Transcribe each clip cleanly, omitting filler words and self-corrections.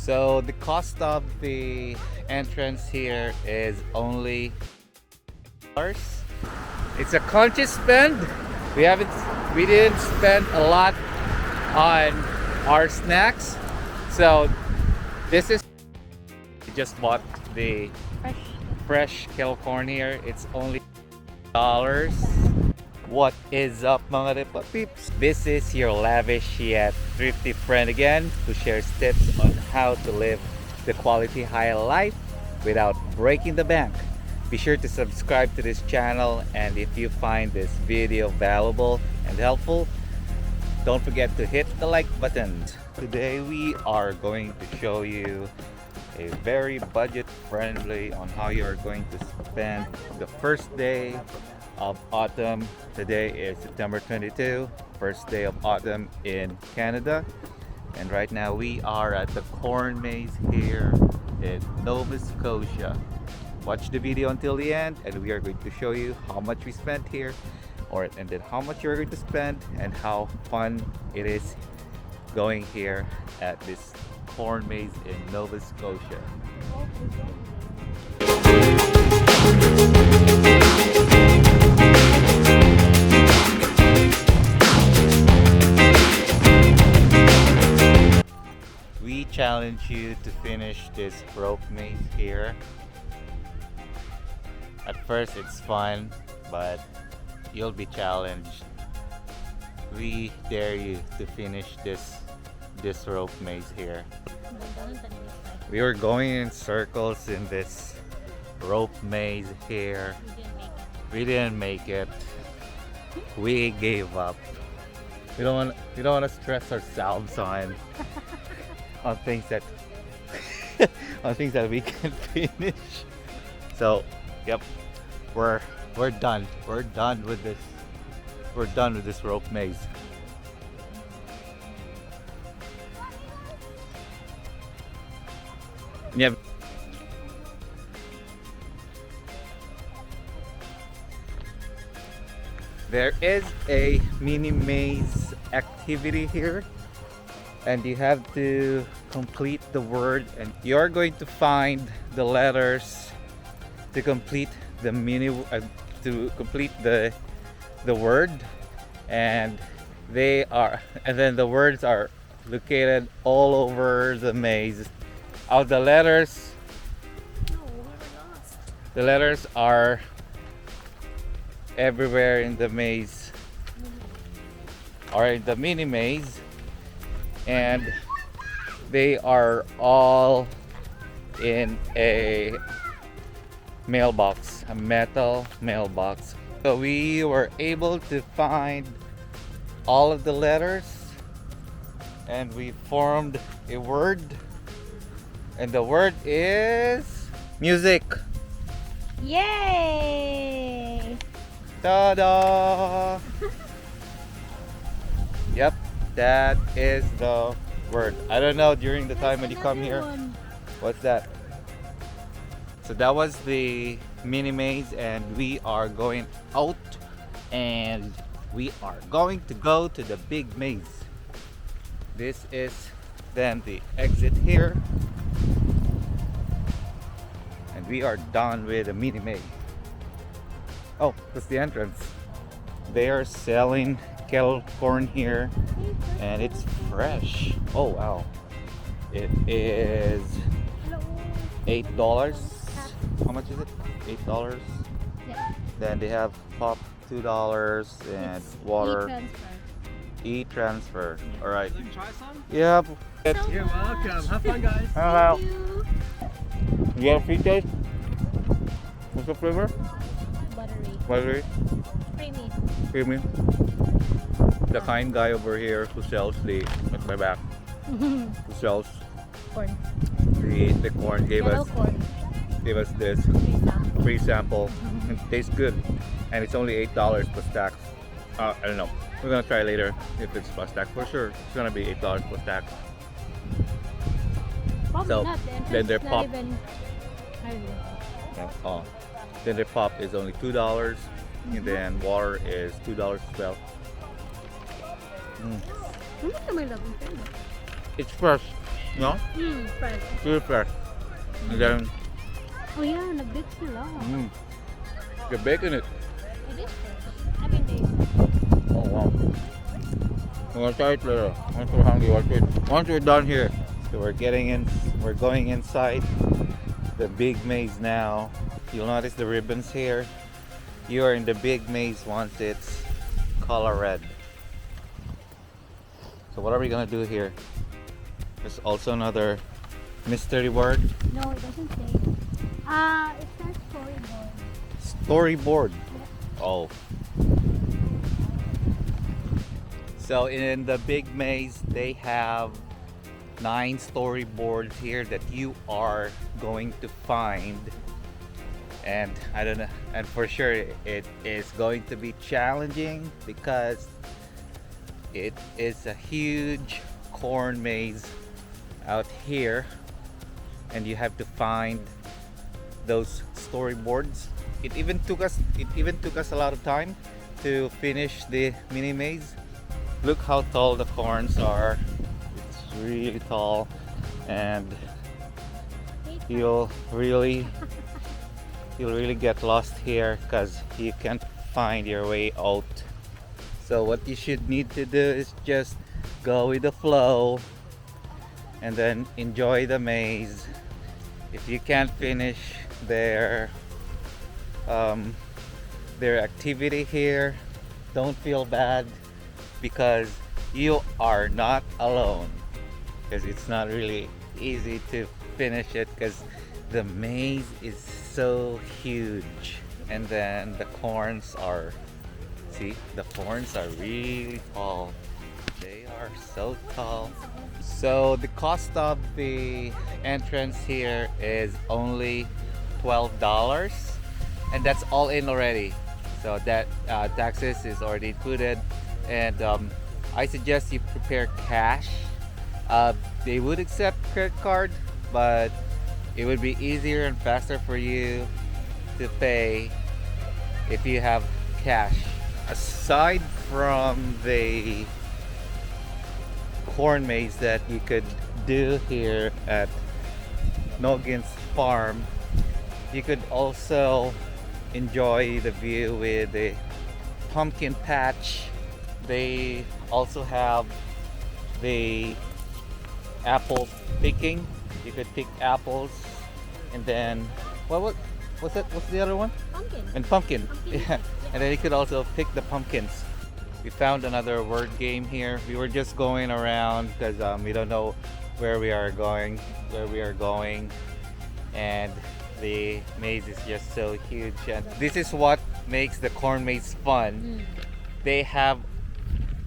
So the cost of the entrance here is only $1. It's a conscious spend. We didn't spend a lot on our snacks. So this is we just bought the fresh kettle corn here. It's only $. What is up mga Repa peeps? This is your Lavish yet thrifty friend again, who shares tips on how to live the quality high life without breaking the bank. Be sure to subscribe to this channel, and if you find this video valuable and helpful, don't forget to hit the like button. Today we are going to show you a very budget friendly on how you are going to spend the first day of autumn. Today is September 22, first day of autumn in Canada, and right now we are at the corn maze here in Nova Scotia. Watch the video until the end, and we are going to show you how much we spent here, and then how much you're going to spend, and how fun it is going here at this corn maze in Nova Scotia. We challenge you to finish this rope maze here. At first it's fun, but you'll be challenged. We dare you to finish this rope maze here. We were going in circles in this rope maze here. We didn't make it. We gave up. We don't want to stress ourselves on things that on things that we can finish. So, yep, we're done. We're done with this. We're done with this rope maze. Yep. There is a mini maze activity here, and you have to complete the word, and you're going to find the letters to complete the the word, and then the words are located all over the maze. Of the letters, the letters are everywhere in the maze, or in the mini maze, and they are all in a mailbox, a metal mailbox. So we were able to find all of the letters, and we formed a word, and the word is music. Yay! Ta-da! Yep, that is the word. I don't know during the time when you come here. What's that? So that was the mini maze, and we are going out, and we are going to go to the big maze. This is then the exit here, and we are done with the mini maze. Oh, that's the entrance. They are selling kettle corn here, and it's fresh. Oh wow, it is $8. How much is it? $8. Yeah. Then they have pop $2 and water E-transfer. e-transfer. All right. You can try some? Yep. You're welcome. Have fun, guys. Hello. Thank you. You got a free taste? What's the flavor? Buttery. Buttery, Creamy. creamy. The kind guy over here who sells at my back, who sells Corn. the corn gave Yellow us corn. this free sample. It tastes good, and it's only $8 plus tax. I don't know. We're gonna try later if it's plus tax. For sure, it's gonna be $8 plus tax. Probably So, not. then their Not pop. even. Oh, then their pop is only $2, and then water is $2 as well. Ano ka may labing pen? It's fresh. No? Fresh. Super fresh. And then, Oh yeah, nag-bake sila. the bacon it. It is fresh. I mean, they... Oh wow. I'm gonna try it later. I'm so hungry. Once we're done here, so we're going inside the big maze now. You'll notice the ribbons here. You are in the big maze once it's color red. So what are we gonna do here? There's also another mystery board. No, it doesn't say. It says storyboard. Storyboard. Oh. So in the big maze, they have 9 storyboards here that you are going to find. And I don't know, and for sure it is going to be challenging because it is a huge corn maze out here, and you have to find those storyboards. It even took us a lot of time to finish the mini maze. Look how tall the corns are. It's really tall, and you'll really get lost here because you can't find your way out. So what you should need to do is just go with the flow and then enjoy the maze. If you can't finish their activity here, don't feel bad because you are not alone, because it's not really easy to finish it because the maze is so huge. And then the corns are, see, the corns are really tall. They are so tall. So the cost of the entrance here is only $12, and that's all in already. So that taxes is already included, and I suggest you prepare cash. They would accept credit card, but it would be easier and faster for you to pay if you have cash. Aside from the corn maze that you could do here at Noggins Farm, you could also enjoy the view with the pumpkin patch. They also have the apple picking. You could pick apples, and then what's the other one? Pumpkin. And pumpkin. Yeah. And then you could also pick the pumpkins. We found another word game here. We were just going around because we don't know where we are going, and the maze is just so huge. And this is what makes the corn maze fun. They have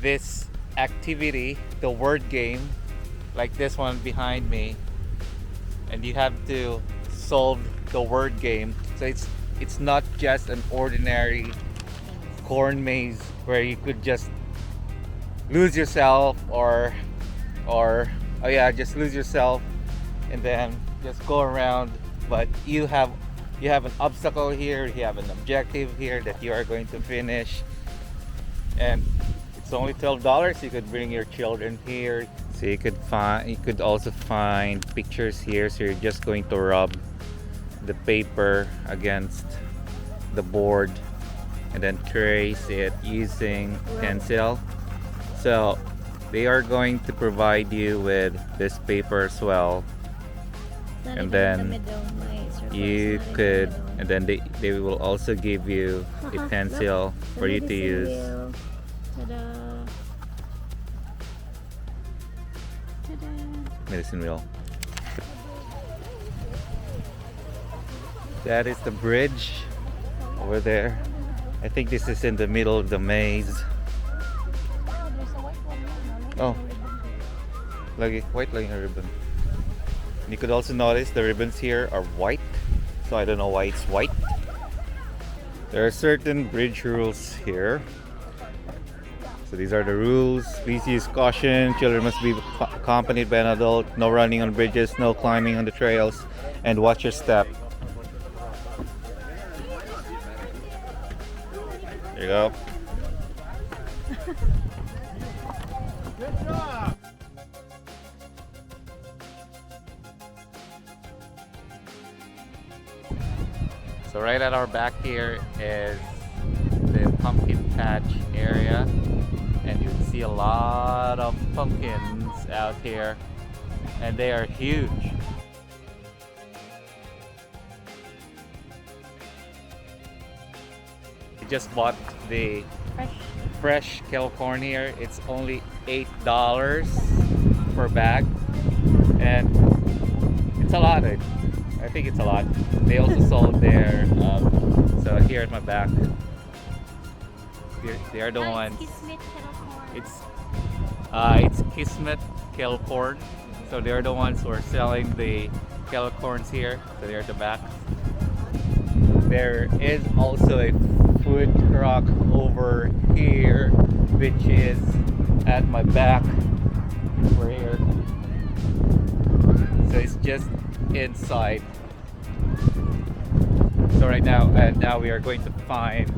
this activity, the word game, like this one behind me, and you have to solve the word game. So it's not just an ordinary corn maze where you could just lose yourself or just lose yourself and then just go around. But you have an obstacle here, you have an objective here that you are going to finish, and it's only $12. You could bring your children here. So you could also find pictures here. So you're just going to rub the paper against the board and then trace it using pencil. So they are going to provide you with this paper as well, and then you could, and then they will also give you a pencil for you to use. Ta-da. Ta-da. Medicine wheel. That is the bridge over there. I think this is in the middle of the maze. There's a white one. Oh, white line ribbon. And you could also notice the ribbons here are white, so I don't know why it's white. There are certain bridge rules here. So these are the rules. Please use caution. Children must be accompanied by an adult. No running on bridges, no climbing on the trails, and watch your step. There you go. Good job! So right at our back here is the pumpkin patch area, and you can see a lot of pumpkins out here, and they are huge. We just bought the fresh kettle corn here. It's only $8 per bag, and it's a lot. I think it's a lot. They also sold their so here at my back, they are the ones. It's Kismet kettle corn. So they're the ones who are selling the kettle corns here. So they're at the back. There is also a food truck over here, which is at my back over here. So it's just inside. So right now, now we are going to find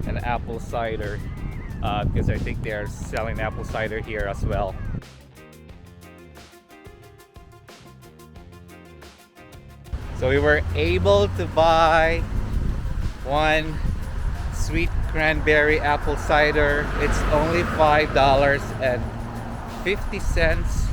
an apple cider because I think they are selling apple cider here as well. So we were able to buy one sweet cranberry apple cider. It's only $5.50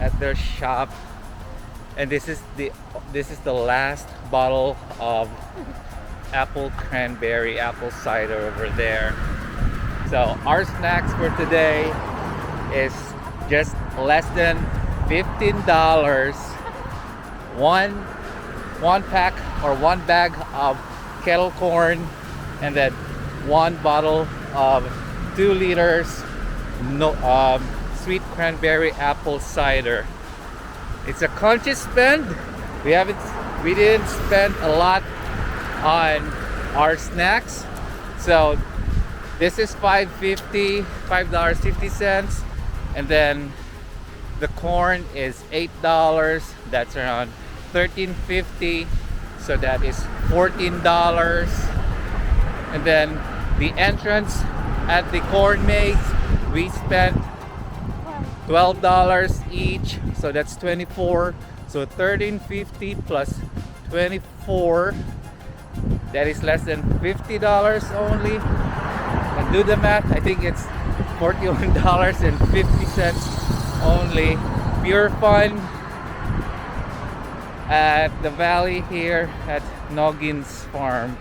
at their shop, and this is the last bottle of apple cranberry apple cider over there. So our snacks for today is just less than $15. One pack or one bag of kettle corn, and then one bottle of 2 liters sweet cranberry apple cider. It's a conscious spend. We didn't spend a lot on our snacks. So this is $5.50, and then the corn is $8. That's around $13.50, so that is $14. And then the entrance at the corn maze, we spent $12 each, so that's $24. So $13.50 plus $24, that is less than $50 only. And do the math, I think it's $41.50 only. Pure fun at the valley here at Noggin's farm.